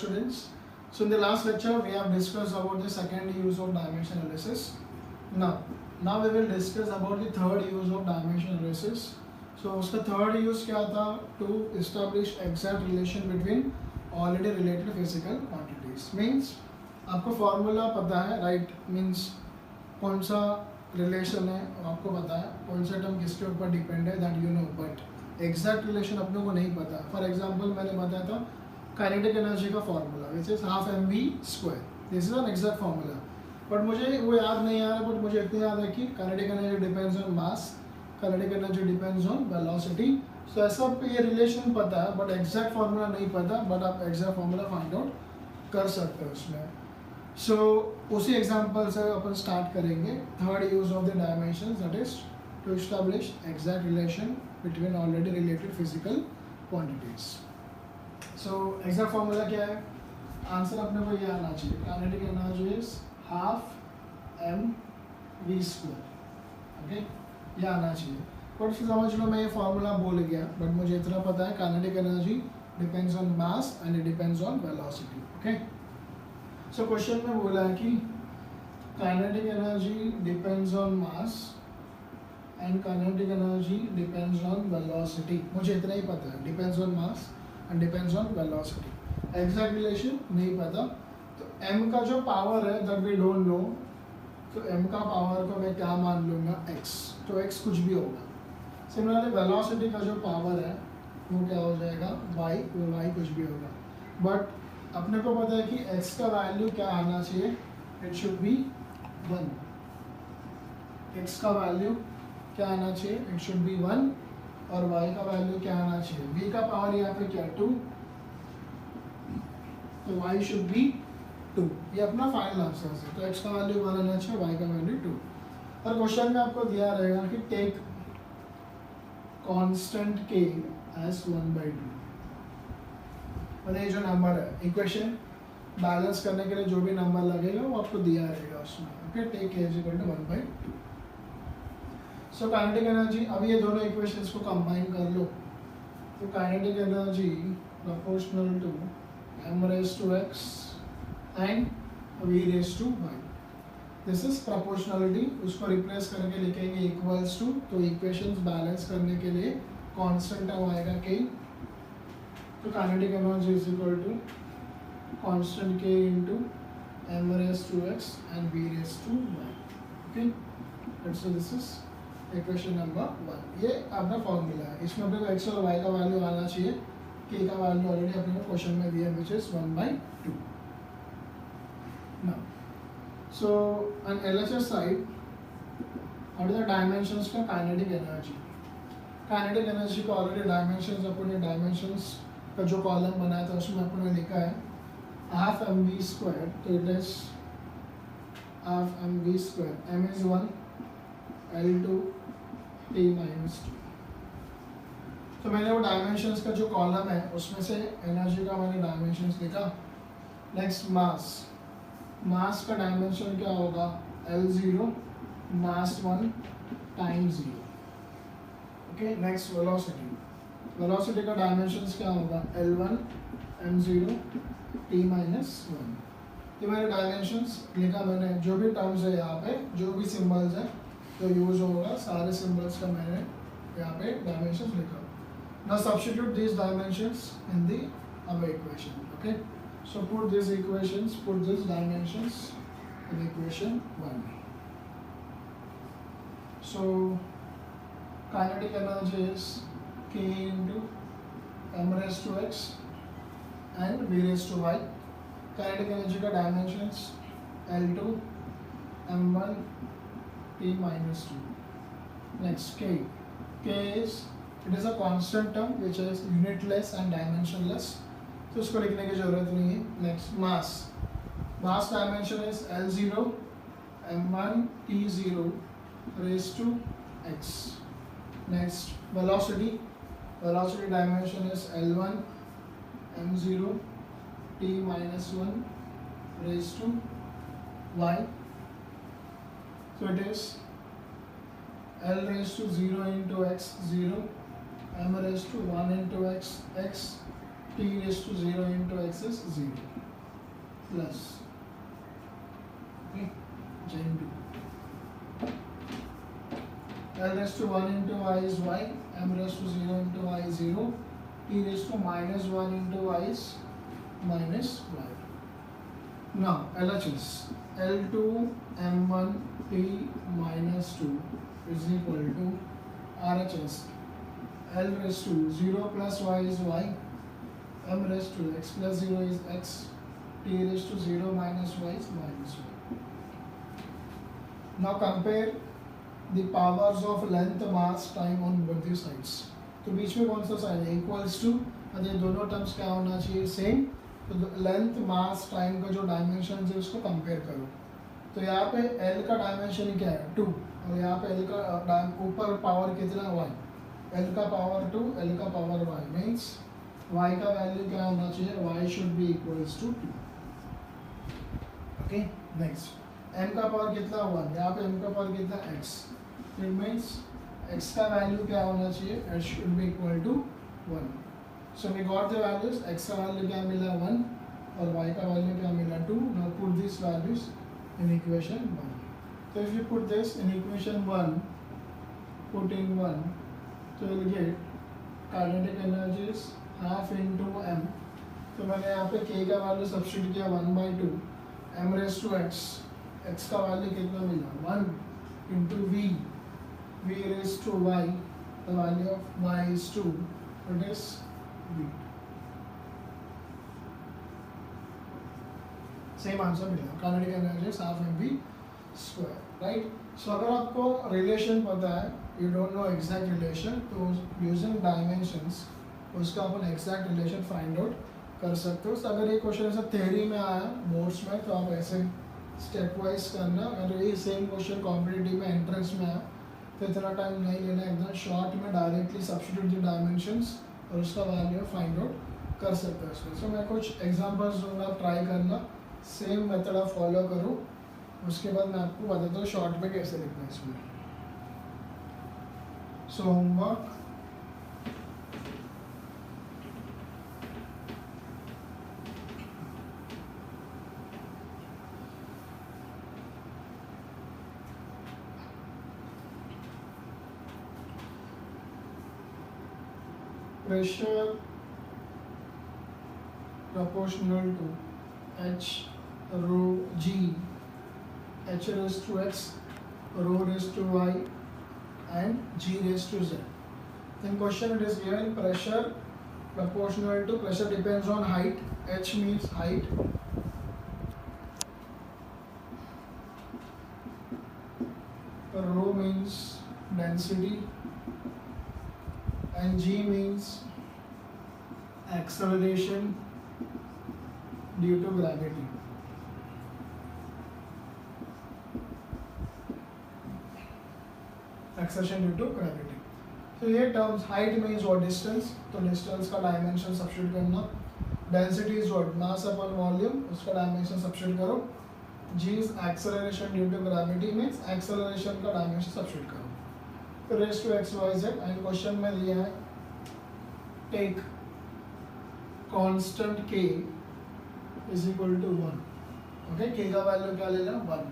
Students, so in the last lecture we have discussed about the second use of dimension analysis. Now we will discuss about the third use of dimension analysis. So उसका third use क्या था? To establish exact relation between already related physical quantities. Means आपको formula पता है, right? Means कौन सा relation है आपको पता है, कौन सा term किसके ऊपर depend है, that you know, but exact relation अपने को नहीं पता. For example मैंने बताया था काइनेटिक एनर्जी का formula which is half mv square. This is an exact formula, but मुझे वो याद नहीं आ रहा. बट मुझे इतना याद है कि kinetic energy depends on mass, kinetic energy depends on velocity. So ऐसा ये रिलेशन पता है, बट एग्जैक्ट फॉर्मूला नहीं पता. बट आप एग्जैक्ट फॉर्मूला फाइंड आउट कर सकते हो उसमें. सो उसी एग्जाम्पल से अपन स्टार्ट करेंगे. Third use of the dimension, that is to establish exact relation between already related physical quantities. So exact formula क्या है? आंसर अपने को ये आना चाहिए. Kinetic energy is half mv square. Okay, ये आना चाहिए. बट फिर समझ लो मैं ये फॉर्मूला भूल गया, बट मुझे इतना पता है kinetic energy depends on mass and it depends on velocity. Okay, so question में बोला है कि kinetic energy depends on mass and kinetic energy depends on velocity. मुझे इतना ही पता है, depends on mass and depends on velocity. Exact relation नहीं पता. तो m का जो पावर है that we don't know, तो m का पावर को मैं क्या मान लूँगा? x. तो x कुछ भी होगा. Similarly velocity का जो पावर है वो क्या हो जाएगा? y. वो y कुछ भी होगा. बट अपने को पता है कि x का वैल्यू क्या आना चाहिए? It should be 1. x का वैल्यू क्या आना चाहिए? It should be 1. और y का वैल्यू क्या आना चाहिए? v का पावर यहाँ पे क्या 2, तो y शुड बी 2. ये अपना फाइनल आंसर है. तो x का वैल्यू 1 आना चाहिए, y का वैल्यू 2. और क्वेश्चन में आपको दिया रहेगा कि टेक कांस्टेंट k एज 1/2. मतलब ये जो नंबर है, इक्वेशन बैलेंस करने के लिए जो भी नंबर लगेगा वो आपको दिया रहेगा उसमें. Okay, take k is equal to 1/2. So kinetic energy, अब ये दोनों इक्वेशंस को कंबाइन कर लो. तो kinetic energy proportional to m raised to x and v raised to y. This is proportionality. उसको रिप्लेस करके लिखेंगे इक्वल्स टू. तो इक्वेशंस बैलेंस करने के लिए कांस्टेंट आएगा k. तो kinetic energy is equal to constant k into m raised to x and v raised to y. Okay, so this is equation number 1. ये अपना फॉर्मूला है. इसमें अपने को x और y का वैल्यू आना चाहिए. k का वैल्यू ऑलरेडी अपने को क्वेश्चन में दिया which is 1/2. Now so on LHS side, what are the dimensions का काइनेटिक एनर्जी? काइनेटिक एनर्जी का ऑलरेडी डायमेंशंस, अपने डायमेंशंस का जो कॉलम बनाया था उसमें अपने लिखा है हाफ mv स्क्वायर. तो it is half mv square. m is 1, L2 t minus 2. तो मैंने वो डायमेंशंस का जो कॉलम है उसमें से एनर्जी का मैंने डायमेंशंस लिखा. नेक्स्ट मास. मास का डायमेंशन क्या होगा? L0 मास 1 times 0. Okay, next velocity. Velocity का डायमेंशंस क्या होगा? L1 m0 t minus 1. ये मैंने डायमेंशंस लिखा. मैंने जो भी टर्म्स है यहाँ पे, जो भी सिंबल्स है तो यूज होगा, सारे सिंबल्स का मैंने यहाँ पे डायमेंशंस लिखा. Now substitute this dimensions in the above equation. Okay, so put this equations, put this dimensions in equation 1. So kinetic energy is k into m raised to x and v raised to y. Kinetic energy का dimensions L2 m1 t minus 2. Next k. K is, it is a constant term which is unitless and dimensionless. तो उसको लिखने की जरूरत नहीं है. Next mass. Mass dimension is L0 m1 t0 raised to x. Next velocity. Velocity dimension is L1 m0 t minus 1 raised to y. So it is L raised to 0 into x 0, m raised to 1 into x x, t raised to 0 into x is 0 plus chain 2. L raised to 1 into y is y, m raised to 0 into y is 0, t raised to minus 1 into y is minus y. Now LHS L2 m1 t minus 2 is equal to RHS L raised to 0 plus y is y, m raised to x plus 0 is x, t raised to 0 minus y is minus y. Now compare the powers of length, mass, time on both the sides. तो बीच में कौन सा sign है? Equals to, ये दोनों terms क्या होना चाहिए? सेम. तो लेंथ, मास, टाइम का जो डायमेंशन है उसको कंपेयर करो. तो यहाँ पे L का डायमेंशन क्या है? 2, और यहाँ पे L का ऊपर पावर कितना? 1. L का पावर 2, L का पावर 1 मीन्स y का वैल्यू क्या होना चाहिए? y should be equals to 2. Okay, next m का पावर कितना? 1. यहाँ पे m का पावर कितना? x. इट मीन्स x का वैल्यू क्या होना चाहिए? it should be equal to 1. So we got the values. x का वैल्यू क्या मिला? 1, और y का वैल्यू क्या मिला? 2. Now put these values in equation 1. So if you put this in equation 1, put in 1, so you will get kinetic energy is half into m. तो मैंने यहाँ पे k का वैल्यू सब्स्टिट्यूट किया 1/2, m raised to x, x का value कितना मिला? 1 into v, v raised to y, the value of y is 2, it is v. Same answer मिला. Kinetic energy is half mv square, right. So अगर आपको relation पता है, you don't know exact relation, तो using dimensions उसका अपन exact relation find out कर सकते हो. तो अगर ये क्वेश्चन ऐसा थ्योरी में आया बोर्ड्स में, तो आप ऐसे स्टेप वाइज करना. अगर ये सेम क्वेश्चन कॉम्पिटिटिव में एंट्रेंस में आया तो इतना टाइम नहीं लेना, एकदम शॉर्ट में डायरेक्टली सब्स्टिट्यूट द डायमेंशंस और उसका वैल्यू फाइंड आउट कर सकते हो इसमें. सो मैं कुछ एग्जांपल्स दूंगा, आप ट्राई करना, सेम मेथड आप फॉलो करो. उसके बाद मैं आपको बताता हूँ शॉर्ट में कैसे लिखना है इसमें. सो homework, pressure proportional to h rho g, h raised to x, rho raised to y, and g raised to z. In question it is given pressure proportional to, pressure depends on height, h means height, rho means density, and g means acceleration due to gravity. Acceleration due to gravity. तो ये terms, height means what? Distance, तो distance का dimension substitute करना. Density is what? Mass upon volume, उसका dimension substitute करो. G is acceleration due to gravity means acceleration का dimension substitute करो. तो raise to x Y z, and question में दिया है take constant k is equal to 1. Okay, k का value क्या लेना? 1.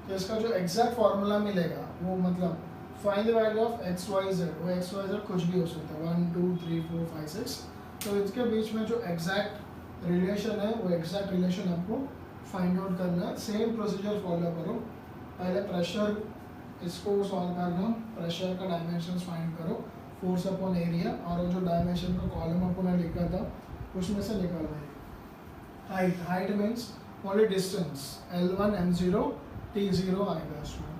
तो इसका जो एग्जैक्ट फॉर्मूला मिलेगा वो मतलब find the value of X Y Z, वो एक्स वाई जेड कुछ भी हो सकता है, 1 2 3 4 5 6. तो इसके बीच में जो एग्जैक्ट रिलेशन है वो एग्जैक्ट रिलेशन आपको फाइंड आउट करना है. सेम प्रोसीजर फॉलो करो. पहले प्रेशर इसको सॉल्व करना, प्रेशर का डायमेंशन फाइंड करो, फोर्स अपॉन एरिया, और वो जो डायमेंशन का कॉलम अपन ने लिखा था उसमें से निकालना है. Height, height means only distance, L1 M0 T0 आएगा इसमें.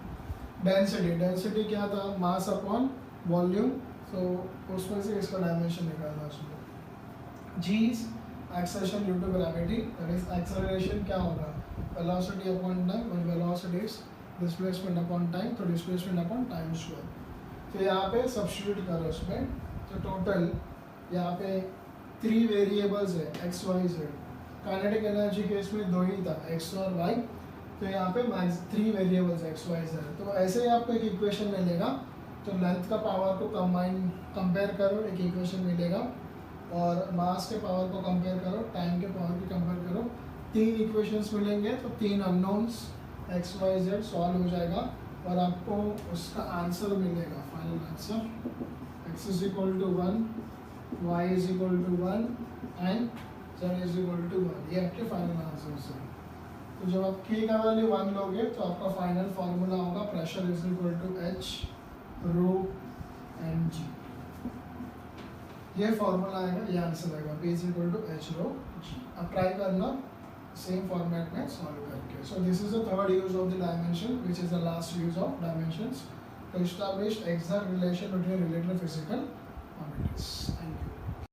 डेंसिटी, डेंसिटी क्या था? मास अपॉन वॉल्यूम, तो उसमें से इसका डायमेंशन निकालना है उसमें. G acceleration due to gravity, that is acceleration क्या होगा? वेलोसिटी अपॉन टाइम, और velocity is displacement upon time, तो डिस्प्लेसमेंट अपॉन टाइम स्क्वायर. तो यहाँ पे सब्स्टिट्यूट करो उसमें. तो टोटल यहाँ पे 3 वेरिएबल्स है, X Y Z. Kinetic energy के इसमें 2 ही था, एक्स और वाई. तो यहाँ पे max 3 variables X Y Z. तो ऐसे ही आपको एक इक्वेशन मिलेगा तो लेंथ का पावर को कंपेयर करो, एक इक्वेशन मिलेगा, और मास के पावर को कंपेयर करो, टाइम के पावर को कंपेयर करो, 3 इक्वेशंस मिलेंगे, तो 3 unknowns X Y Z solve हो जाएगा और आपको उसका आंसर मिलेगा, final answer x is equal to 1, y is equal to 1 and z is equal to 1। ये आपके फाइनल आंसर है। तो जब आप k का वैल्यू 1 लोगे तो आपका फाइनल फार्मूला होगा pressure is equal to h rho and g। ये फार्मूला आएगा, ये आंसर आएगा p is equal to h rho g। अब ट्राई करना सेम फॉर्मेट में सॉल्व करके। So this is the third use of the dimension which is the last use of dimensions to establish exact relation between related physical quantities. Thank you.